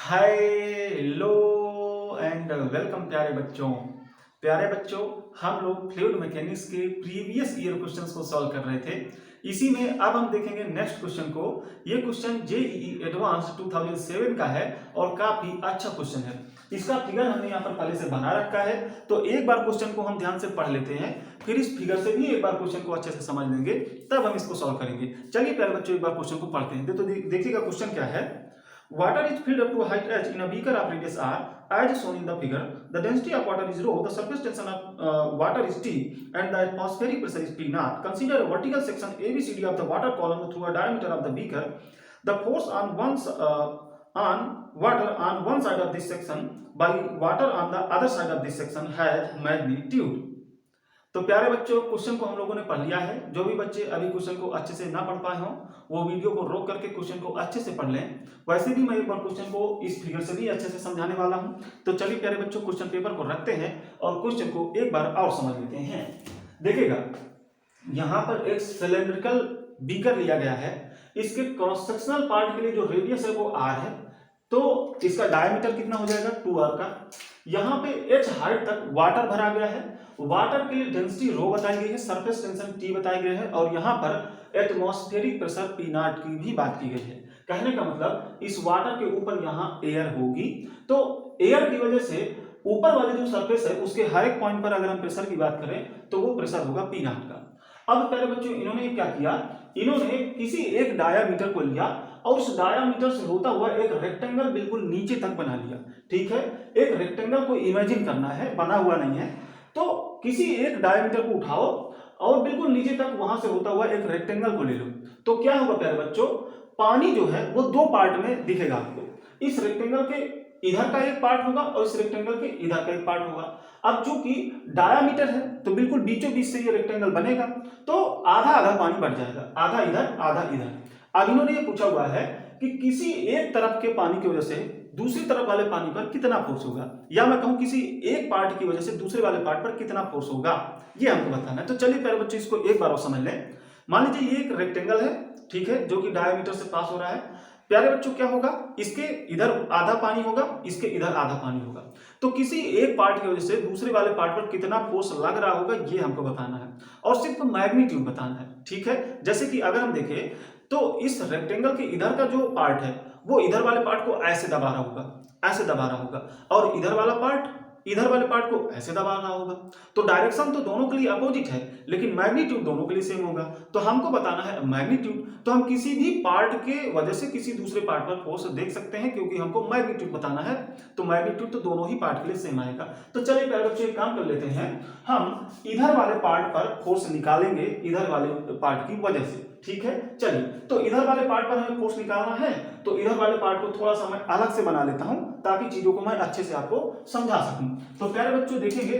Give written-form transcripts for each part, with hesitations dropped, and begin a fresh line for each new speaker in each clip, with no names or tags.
Hello and welcome प्यारे बच्चों। हम लोग फ्लूइड मैकेनिक्स के प्रीवियस ईयर क्वेश्चंस को सॉल्व कर रहे थे। इसी में अब हम देखेंगे नेक्स्ट क्वेश्चन को। ये क्वेश्चन जेईई एडवांस 2007 का है और काफी अच्छा क्वेश्चन है। इसका फिगर हमने यहाँ पर पहले से बना रखा है, तो एक बार क्वेश्चन को हम ध्यान से पढ़ लेते हैं, फिर इस फिगर से भी एक बार क्वेश्चन को अच्छे से समझ लेंगे, तब हम इसको सॉल्व करेंगे। चलिए प्यारे बच्चों, एक बार क्वेश्चन को पढ़ते हैं। तो देखिएगा क्वेश्चन क्या है। Water is filled up to height h in a beaker of radius r as shown in the figure. The density of water is rho, the surface tension of water is T, and the atmospheric pressure is P naught. Consider a vertical section ABCD of the water column through a diameter of the beaker. The force on water on one side of this section by water on the other side of this section has magnitude. तो प्यारे बच्चों, question को हम लोगों ने पढ़ लिया है। जो भी बच्चे अभी क्वेश्चन को अच्छे से ना पढ़ पाए हों, वो वीडियो को रोक करके क्वेश्चन को अच्छे से पढ़ लें। वैसे भी मैं एक बार क्वेश्चन को इस फिगर से भी अच्छे से समझाने वाला हूं। तो चलिए प्यारे बच्चों, क्वेश्चन पेपर को रखते हैं और क्वेश्चन को एक बार और समझ लेते हैं। देखिएगा, यहाँ पर एक सिलेंड्रिकल बीकर लिया गया है। इसके क्रॉस सेक्शनल पार्ट के लिए जो रेडियस है वो r है, तो इसका डायमीटर कितना हो जाएगा 2r का। यहाँ पे h हाइट तक वाटर भरा गया है। वाटर के लिए डेंसिटी रो बताई गई है, सरफेस टेंशन T बताई गई है, और यहाँ पर एटमॉस्फेरिक प्रेशर P नॉट की भी बात की गई है। कहने का मतलब इस वाटर के ऊपर यहाँ एयर होगी, तो एयर की वजह से ऊपर वाले जो सरफेस है उसके हर एक पॉइंट पर अगर हम प्रेशर की बात करें तो वो प्रेशर होगा P नॉट का। अब प्यारे बच्चों, इन्होंने क्या किया, इन्होंने किसी एक डायामीटर को लिया और उस डायामीटर से होता हुआ एक रेक्टेंगल बिल्कुल नीचे तक बना लिया। ठीक है, एक रेक्टेंगल को इमेजिन करना है, बना हुआ नहीं है। तो किसी एक डायमीटर को उठाओ और बिल्कुल नीचे तक वहां से होता हुआ एक रेक्टेंगल को ले लो, तो क्या होगा प्यारे बच्चों, पानी जो है वो दो पार्ट में दिखेगा आपको। इस रेक्टेंगल के इधर का एक पार्ट होगा और इस रेक्टेंगल के इधर का एक पार्ट होगा। अब चूंकि डायामीटर है तो बिल्कुल बीचों बीच से ये रेक्टेंगल बनेगा, तो आधा आधा पानी बढ़ जाएगा, आधा इधर आधा इधर। अब इन्होंने ये पूछा हुआ है कि किसी एक तरफ के पानी की वजह से दूसरी तरफ वाले पानी पर कितना फोर्स होगा, या मैं कहूं किसी एक पार्ट की वजह से दूसरे वाले पार्ट पर कितना फोर्स होगा, ये हमको बताना है। तो चलिए प्यारे बच्चों, इसको एक बार और समझ लें। मान लीजिए ये एक रेक्टेंगल है, ठीक है, जो कि डायमीटर से पास हो रहा है। प्यारे बच्चों, क्या होगा, इसके इधर आधा पानी होगा, इसके इधर आधा पानी होगा। तो किसी एक पार्ट की वजह से दूसरे वाले पार्ट पर कितना फोर्स लग रहा होगा, ये हमको बताना है, और सिर्फ मैग्नीट्यूड बताना है। ठीक है, जैसे कि अगर हम देखें तो इस रेक्टेंगल के इधर का जो पार्ट है वो इधर वाले पार्ट को ऐसे दबा रहा होगा, ऐसे दबा रहा होगा, और इधर वाला पार्ट इधर वाले पार्ट को ऐसे दबा रहा होगा। तो डायरेक्शन तो दोनों के लिए अपोजिट है, लेकिन मैग्नीट्यूड दोनों के लिए सेम होगा। तो हमको बताना है मैग्नीट्यूड। तो हम किसी भी पार्ट के वजह से किसी दूसरे पार्ट पर फोर्स देख सकते हैं, क्योंकि हमको मैग्नीट्यूड बताना है। तो मैग्नीट्यूड तो दोनों ही पार्ट के लिए सेम आएगा। तो चलिए प्यारे बच्चों, एक काम कर लेते हैं, हम इधर वाले पार्ट पर फोर्स निकालेंगे इधर वाले पार्ट की वजह से। ठीक है, चलिए, तो इधर वाले पार्ट पर हमें फोर्स निकालना है, तो इधर वाले पार्ट को थोड़ा सा मैं अलग से बना लेता हूं ताकि चीजों को मैं अच्छे से आपको समझा सकूं। तो प्यारे बच्चों देखेंगे,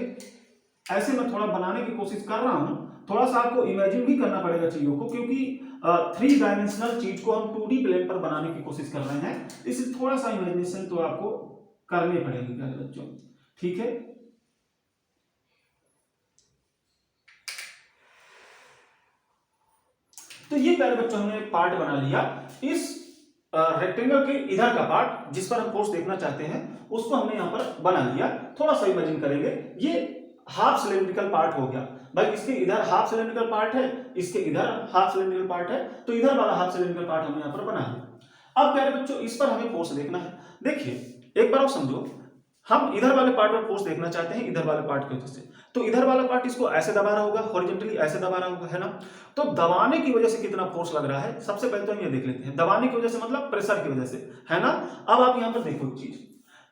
ऐसे मैं थोड़ा बनाने की कोशिश कर रहा हूं। थोड़ा सा आपको इमेजिन भी करना पड़ेगा चीजों को, क्योंकि 3 डायमेंशनल चीज को हम 2D प्लेन पर बनाने की कोशिश कर रहे हैं, इसलिए थोड़ा सा इमेजिनेशन तो आपको करनी पड़ेगी प्यारे बच्चों। ठीक है, तो ये प्यारे बच्चों हमने पार्ट बना लिया। इस रेक्टेंगल के इधर का पार्ट जिस पर हम फोर्स देखना चाहते हैं उसको हमने यहां पर बना लिया। थोड़ा सा इमेजिन करेंगे, ये हाफ सिलेंड्रिकल पार्ट हो गया भाई। इसके इधर हाफ सिलेंड्रिकल पार्ट है, इसके इधर हाफ सिलेंड्रिकल पार्ट है, तो इधर वाला हाफ सिलेंड्रिकल पार्ट हमने यहां पर बना लिया। अब प्यारे बच्चों, इस पर हमें फोर्स देखना है। देखिए एक बार और समझो, हम इधर वाले पार्ट पर फोर्स देखना चाहते हैं इधर वाले पार्ट की वजह से, तो इधर वाला पार्ट इसको ऐसे दबा रहा होगा, हॉरिजॉन्टली ऐसे दबा रहा होगा, है ना। तो दबाने की वजह से कितना फोर्स लग रहा है, सबसे पहले तो हम ये देख लेते हैं। दबाने की वजह से मतलब प्रेशर की वजह से, है ना। अब आप यहां पर देखो एक चीज,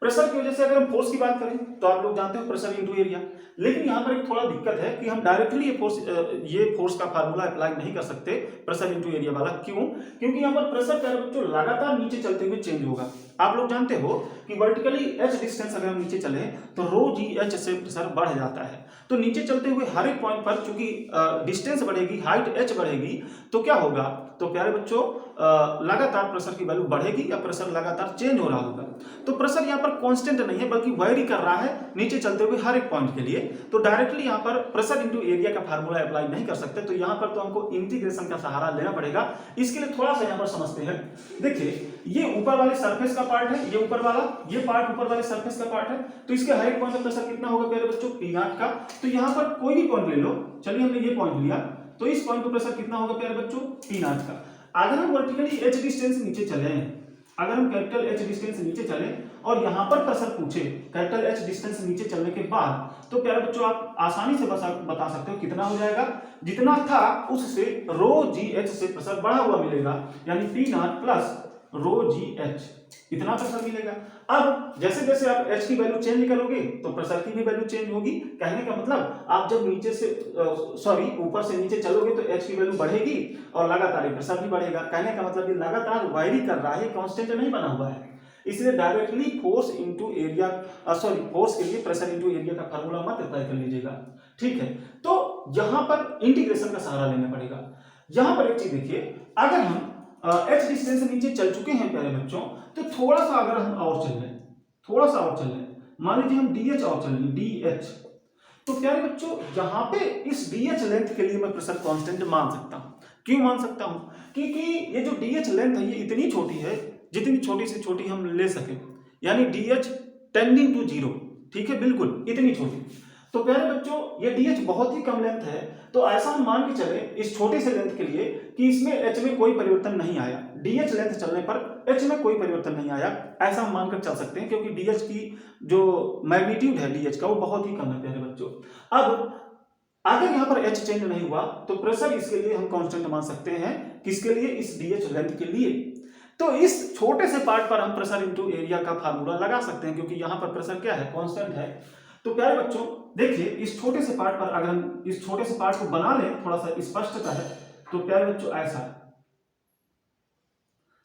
प्रेशर की वजह से अगर हम फोर्स की बात करें तो आप लोग जानते हो प्रेशर इनटू एरिया। लेकिन यहां पर एक थोड़ा दिक्कत है कि हम डायरेक्टली ये फोर्स का फार्मूला अप्लाई नहीं कर सकते प्रेशर इनटू एरिया वाला। क्यों? क्योंकि यहां पर प्रेशर का बच्चों लगातार नीचे चलते हुए चेंज होगा। आप लोग जानते हो कि वर्टिकली h डिस्टेंस अगर हम नीचे चले तो रो जी एच से प्रेशर बढ़ जाता है। तो नीचे चलते हुए हर एक पॉइंट पर चूंकि डिस्टेंस बढ़ेगी, हाइट h बढ़ेगी, तो क्या होगा, तो प्यारे बच्चों लगातार प्रेशर की वैल्यू बढ़ेगी या प्रेशर लगातार चेंज हो रहा होगा। तो प्रेशर यहाँ पर कांस्टेंट नहीं है बल्कि वेरी कर रहा है नीचे चलते हुए हर एक पॉइंट के लिए। तो डायरेक्टली यहाँ पर प्रेशर इंटू एरिया का फार्मूला अप्लाई नहीं कर सकते, तो यहाँ पर तो हमको इंटीग्रेशन का सहारा लेना पड़ेगा। इसके लिए थोड़ा सा यहाँ पर समझते हैं। देखिए ये ऊपर वाले सरफेस का पार्ट है, ये ऊपर वाला ये पार्ट ऊपर वाले सरफेस का पार्ट है, तो इसके हर एक पॉइंट पर प्रेशर कितना होगा प्यारे बच्चों, P0 का। तो यहाँ पर कोई भी पॉइंट ले लो, चलिए हमने ये पॉइंट लिया, तो इस पॉइंट पर प्रेशर कितना होगा प्यारे बच्चों, P0 का। अगर हम वर्टिकली h डिस्टेंस नीचे चले, अगर हम कैपिटल H डिस्टेंस नीचे चले और यहां पर प्रेशर पूछे कैपिटल H डिस्टेंस नीचे चलने के बाद, तो प्यारे बच्चों आप आसानी से बता सकते हो कितना हो जाएगा, जितना था उससे रो जी एच से प्रेशर बढ़ा हुआ मिलेगा, यानी P0 प्लस रो जी एच, इतना प्रेशर मिलेगा। अब जैसे जैसे आप H की वैल्यू चेंज करोगे तो प्रेशर की भी वैल्यू चेंज होगी। कहने का मतलब आप जब नीचे से ऊपर से नीचे चलोगे तो H की वैल्यू बढ़ेगी और लगातार प्रेशर भी बढ़ेगा। कहने का मतलब ये लगातार वायरी कर रहा है, कांस्टेंट नहीं बना हुआ है। इसलिए directly force into area force के लिए प्रेशर इनटू एरिया का फार्मूला मत अप्लाई कर लीजिएगा, ठीक है। तो यहां पर इंटीग्रेशन का सहारा लेना पड़ेगा। यहां पर एक चीज देखिए, अगर हम H डिस्टेंस नीचे चल चुके हैं प्यारे बच्चों, तो थोड़ा सा अगर हम और चल लें, थोड़ा सा और चल लें, मान लीजिए हम DH और चल लें, DH, तो प्यारे बच्चों यहां पे इस DH लेंथ के लिए मैं प्रेशर कांस्टेंट मान सकता हूं। क्यों मान सकता हूं? क्योंकि ये जो DH लेंथ है ये इतनी छोटी है जितनी छोटी से छोटी हम ले सके, यानी DH टेंडिंग टू 0, ठीक है, बिल्कुल इतनी छोटी। तो प्यारे बच्चों ये DH बहुत ही कम लेंथ है, तो ऐसा हम मान के चले इस छोटे से लेंथ के लिए कि इसमें H में कोई परिवर्तन नहीं आया, DH लेंथ चलने पर H में कोई परिवर्तन नहीं आया, ऐसा हम मानकर चल सकते हैं, क्योंकि DH की जो मैग्नीट्यूड है DH का वो बहुत ही कम है प्यारे बच्चों। अब अगर यहाँ पर H चेंज नहीं हुआ तो प्रेशर इसके लिए हम कांस्टेंट मान सकते हैं, किसके लिए, इस DH लेंथ के लिए। तो इस छोटे से पार्ट पर हम प्रेशर इनटू एरिया का फार्मूला लगा सकते हैं, क्योंकि यहाँ पर प्रेशर क्या है, कांस्टेंट है। तो प्यारे बच्चों देखिए इस छोटे से पार्ट पर अगर हम इस छोटे से पार्ट को बना लें थोड़ा सा स्पष्टता है, तो प्यारे बच्चों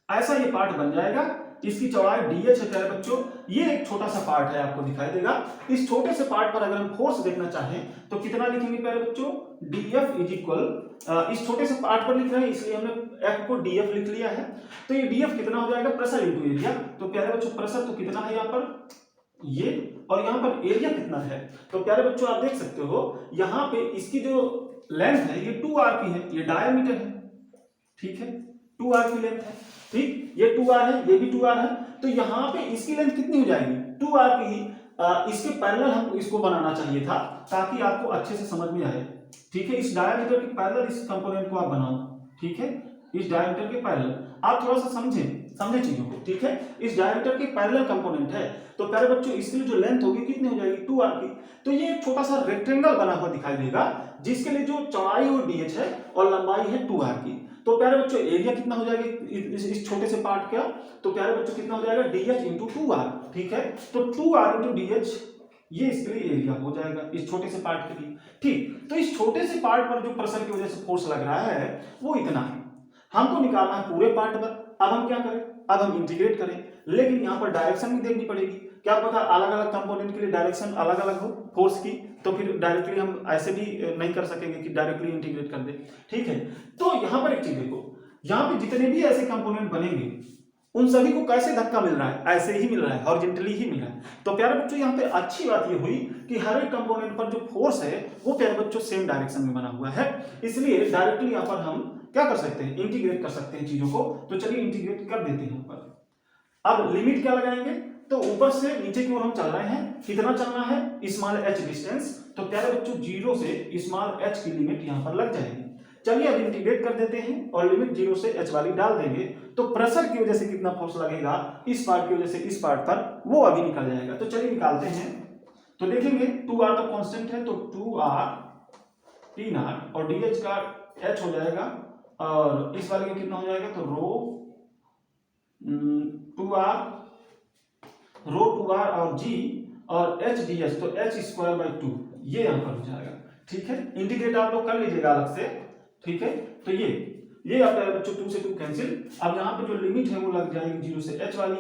ऐसा ये पार्ट बन जाएगा। इसकी चौड़ाई DH है प्यारे बच्चों, ये एक छोटा सा पार्ट है, आपको दिखाई देगा। इस छोटे से पार्ट पर अगर हम फोर्स देखना चाहें तो कितना लिखेंगे प्यारे बच्चों, DF इज इक्वल, इस छोटे से पार्ट पर लिख रहे हैं इसलिए हमने F को DF लिख लिया है। तो ये DF कितना हो जाएगा, प्रेशर इनटू एरिया। तो प्यारे बच्चों प्रेशर तो कितना है यहाँ पर, ये, और यहाँ पर एरिया कितना है। तो प्यारे बच्चों आप देख सकते हो यहाँ पे इसकी जो लेंथ है ये 2r की है, ये डायमीटर है, ठीक है, 2r की लेंथ है, ठीक, ये 2r है, ये भी 2r है। तो यहाँ पे इसकी लेंथ कितनी हो जाएगी, 2r की। इसके पैरेलल हम इसको बनाना चाहिए था ताकि आपको अच्छे से समझ में आए, ठीक है। इस डायमीटर के पैरेलल इस कंपोनेंट को आप बनाओ, ठीक है, इस डायमीटर के पैरेलल आप थोड़ा सा समझे चीजों को, ठीक है। इस डायमीटर के पैरेलल कंपोनेंट है, तो प्यारे बच्चों इसकी जो लेंथ होगी कितनी हो जाएगी, 2r की। तो ये एक छोटा सा रेक्टेंगल बना हुआ दिखाई देगा जिसके लिए जो चौड़ाई और DH है और लंबाई है 2r की। तो प्यारे बच्चों एरिया कितना हो जाएगा इस छोटे से पार्ट का, तो प्यारे बच्चों कितना हो जाएगा, DH इंटू 2r, ठीक है। तो 2r इंटू DH ये इसके लिए एरिया हो जाएगा इस छोटे से पार्ट के लिए, ठीक। तो इस छोटे से पार्ट पर जो प्रेशर की वजह से फोर्स लग रहा है वो इतना है, हमको निकालना है पूरे पार्ट पर। अब हम क्या करें, अब हम इंटीग्रेट करें, लेकिन यहाँ पर डायरेक्शन भी देखनी पड़ेगी। क्या पता अलग अलग कंपोनेंट के लिए डायरेक्शन अलग अलग हो फोर्स की, तो फिर डायरेक्टली हम ऐसे भी नहीं कर सकेंगे कि डायरेक्टली इंटीग्रेट कर दे, ठीक है। तो यहाँ पर एक चीज देखो, यहाँ पे जितने भी ऐसे कंपोनेंट बनेंगे उन सभी को कैसे धक्का मिल रहा है, ऐसे ही मिल रहा है, हॉरिजॉन्टली ही मिल रहा है। तो प्यारे बच्चों यहाँ पे अच्छी बात ये हुई कि हर एक कंपोनेंट पर जो फोर्स है वो प्यारे बच्चों सेम डायरेक्शन में बना हुआ है, इसलिए डायरेक्टली यहाँ पर हम क्या कर सकते हैं, इंटीग्रेट कर सकते हैं चीजों को। तो चलिए इंटीग्रेट कर देते हैं यहाँ पर। अब लिमिट क्या लगाएंगे, तो ऊपर से नीचे की ओर हम चल रहे हैं, कितना चलना है, स्मॉल h डिस्टेंस। तो प्यारे बच्चों 0 से स्मॉल h की लिमिट यहाँ पर लग जाएगी। चलिए अब इंटीग्रेट कर देते हैं और लिमिट 0 से h वाली डाल देंगे, तो प्रेशर की वजह से कितना फोर्स लगेगा इस पार्ट की वजह से इस पार्ट पर, वो अभी निकल जाएगा। तो चलिए निकालते हैं। तो देखेंगे 2r तो कांस्टेंट है, तो 2r P0 और DH का h हो जाएगा, और इस वाले का कितना हो जाएगा, तो रो 2r और g और h ds, तो h²/2 ये यहाँ पर हो जाएगा, ठीक है। इंटीग्रेट आप लोग कर लीजिएगा अलग से, ठीक है। तो ये आपका बच्चों 2 से 2 कैंसिल। अब यहाँ पे जो लिमिट है वो लग जाएगी 0 से h वाली,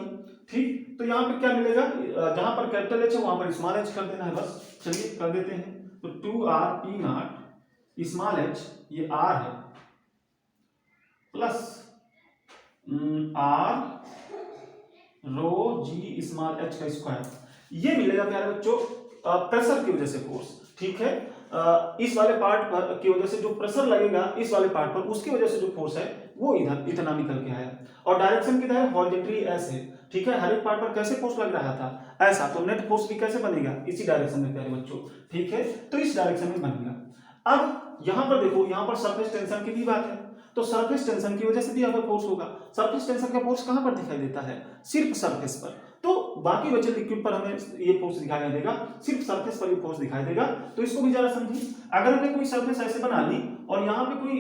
ठीक। तो यहाँ पे क्या मिलेगा, जहां पर कैपिटल H है वहां पर स्मॉल h कर देना है बस। चलिए कर देते हैं। तो 2r P0 स्मॉल h ये r है, plus R rho G small H का स्क्वायर, ये मिलेगा प्यारे बच्चों प्रेशर की वजह से फोर्स। ठीक है, इस वाले पार्ट पर की वजह से जो प्रेशर लगेगा इस वाले पार्ट पर, उसकी वजह से जो फोर्स है वो इधर इतना निकल के आया, और डायरेक्शन किधर है, हॉरिजॉन्टली ऐसे। ठीक है, हर एक पार्ट पर कैसे फोर्स लग रहा था, ऐसा। तो नेट फोर्स भी कैसे बनेगा, इसी डायरेक्शन में प्यारे बच्चों। ठीक है, तो इस डायरेक्शन में बनेगा। अब यहां पर देखो, यहां पर सरफेस टेंशन की भी बात है, तो सरफेस टेंशन की वजह से भी अगर फोर्स होगा, सरफेस टेंशन का फोर्स कहां पर दिखाई देता है, सिर्फ सरफेस पर। तो बाकी बचे लिक्विड पर हमें ये फोर्स दिखाई नहीं देगा, सिर्फ सरफेस पर ये फोर्स दिखाई देगा। तो इसको भी जरा समझिए, अगर हमने कोई सरफेस ऐसे बना ली और यहाँ पे कोई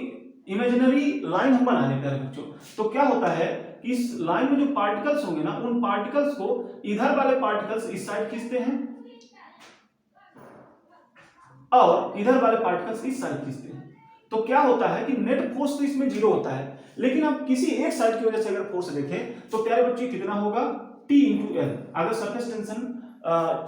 इमेजिनरी लाइन हम बना लेते हैं बच्चों, तो क्या होता है कि इस लाइन में जो पार्टिकल्स होंगे ना, उन पार्टिकल्स को इधर वाले पार्टिकल्स इस साइड खींचते हैं और इधर वाले पार्टिकल्स इस साइड खींचते हैं। तो क्या होता है कि नेट फोर्स तो इसमें जीरो होता है, लेकिन अब किसी एक साइड की वजह से अगर फोर्स देखें तो प्यारे बच्चे कितना होगा, T इंटू एल। अगर सरफेस टेंशन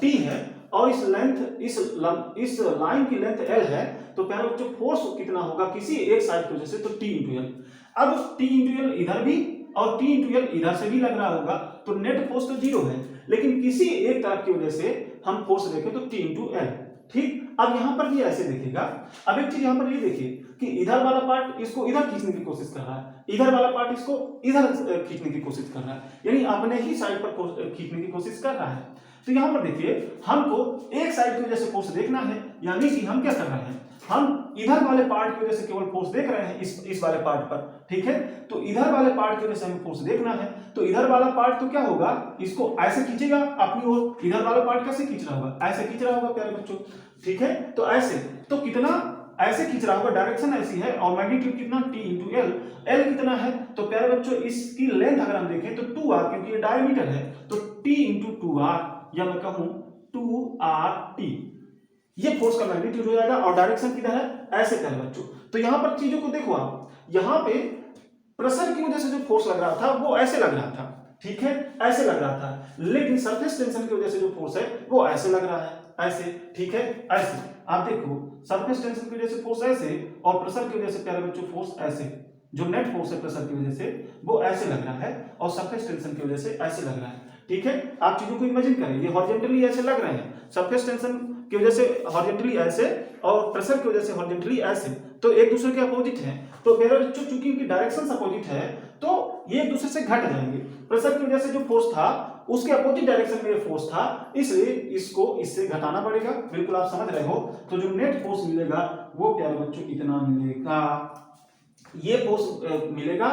T है और इस लेंथ इस लाइन की लेंथ L है, तो प्यारे बच्चों फोर्स कितना होगा किसी एक साइड की वजह से, तो T इंटू एल। अब T इंटू एल इधर भी और T इंटू एल इधर से भी लग रहा होगा, तो नेट फोर्स तो जीरो है, लेकिन किसी एक तरफ की वजह से हम फोर्स देखें तो T इंटू एल। ठीक, अब यहां पर भी ऐसे देखेगा। अब एक चीज यहां पर ये देखिए कि इधर वाला पार्ट इसको इधर खींचने की कोशिश कर रहा है, इधर वाला पार्ट इसको इधर खींचने की कोशिश कर रहा है, यानी अपने ही साइड पर खींचने की कोशिश कर रहा है। तो यहां पर देखिए, हमको एक साइड की वजह से फोर्स देखना है, यानी कि हम क्या कर रहे हैं, हम इधर वाले पार्ट की वजह से केवल फोर्स देख रहे हैं इस वाले पार्ट पर। ठीक है, तो इधर वाले पार्ट की वजह से हमें फोर्स देखना है, तो इधर वाला पार्ट तो क्या होगा, इसको ऐसे खींचेगा अपनी ओर। इधर वाला पार्ट कैसे खींच रहा होगा, ऐसे खींच रहा होगा प्यारे बच्चों। ठीक है, तो ऐसे, तो कितना ऐसे खींच रहा होगा, डायरेक्शन ऐसी है, और मैग्नीट्यूड कितना, T इंटू एल। एल कितना है, तो प्यारे बच्चों इसकी लेंथ अगर हम देखें तो 2r, क्योंकि ये डायमीटर है, तो T इंटू 2r, या मैं कहूं 2RT, ये फोर्स का मैग्नीट्यूड हो जाएगा, और डायरेक्शन किधर है, ऐसे प्यारे बच्चों। तो यहां पर चीजों को देखो आप, यहां पे प्रेशर की वजह से जो फोर्स लग रहा था वो ऐसे लग रहा था। ठीक है, ऐसे लग रहा था, लेकिन सरफेस टेंशन की वजह से जो फोर्स है वो ऐसे लग रहा है, ऐसे। ठीक है, ऐसे आप देखो, सरफेस टेंशन की वजह से फोर्स ऐसे, और प्रेशर की वजह से प्यारे बच्चों फोर्स ऐसे। जो नेट फोर्स है प्रेशर की वजह से वो ऐसे लग रहा है, और सरफेस टेंशन की वजह से ऐसे लग रहा है। ठीक है, आप चीजों को इमेजिन करें, ये हॉरिजॉन्टली ऐसे लग रहे हैं, सरफेस टेंशन की वजह से हॉरिजॉन्टली ऐसे, और प्रेशर की वजह से हॉरिजॉन्टली ऐसे, तो एक दूसरे के अपोजिट हैं। तो प्यारे बच्चों चूंकि इनकी डायरेक्शन अपोजिट है, तो ये एक दूसरे से घट जाएंगे। प्रेशर की वजह से जो फोर्स था उसके अपोजिट डायरेक्शन में ये फोर्स था, इसलिए इसको इससे घटाना पड़ेगा। बिल्कुल आप समझ रहे हो। तो जो नेट फोर्स मिलेगा वो प्यारे बच्चों कितना मिलेगा, ये फोर्स मिलेगा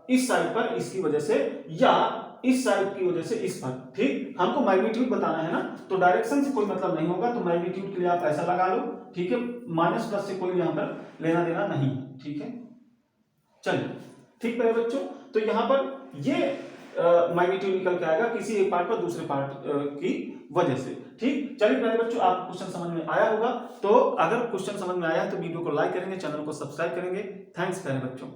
इस साइड पर इसकी वजह से, या इस साइड की वजह से इस पर। ठीक, हमको मैग्नीट्यूड बताना है ना, तो डायरेक्शन से कोई मतलब नहीं होगा, तो मैग्नीट्यूड के लिए आप ऐसा लगा लो। ठीक है, माइनस प्लस से कोई यहां पर लेना देना नहीं। ठीक है, चलिए, ठीक है बच्चों, तो यहां पर ये मैग्नीट्यूड निकल के आएगा किसी एक पार्ट पर दूसरे पार्ट की वजह से। ठीक, चलिए प्यारे बच्चों, आपको क्वेश्चन समझ में आया होगा। तो अगर क्वेश्चन समझ में आया है तो वीडियो को लाइक करेंगे, चैनल को सब्सक्राइब करेंगे। थैंक्स प्यारे बच्चों।